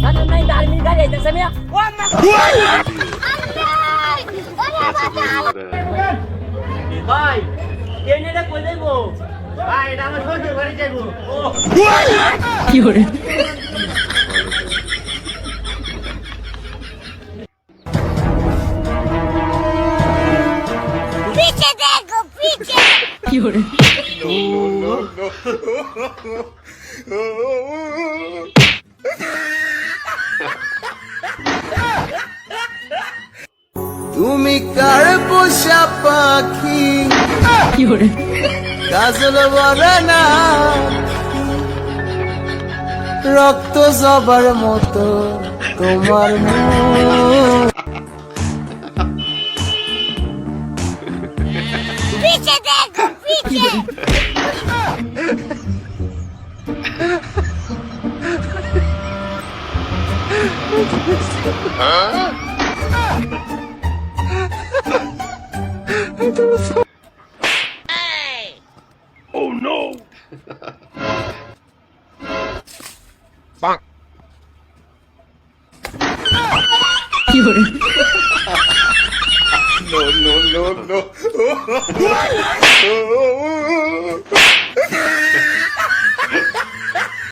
Ano na yung dami ng galit? Nasa miya? ভাই ট্রেনে কই যাইব ভাই এটা আমার শ্বশুর বাড়ি যাইব ও কি করে पीछे देखो पीछे কি করে তুমি কার পোষা পাখি কি করে কাজল বলে না রক্ত জবার মতো তোমার মুখ पीछे देखो पीछे কি করে no.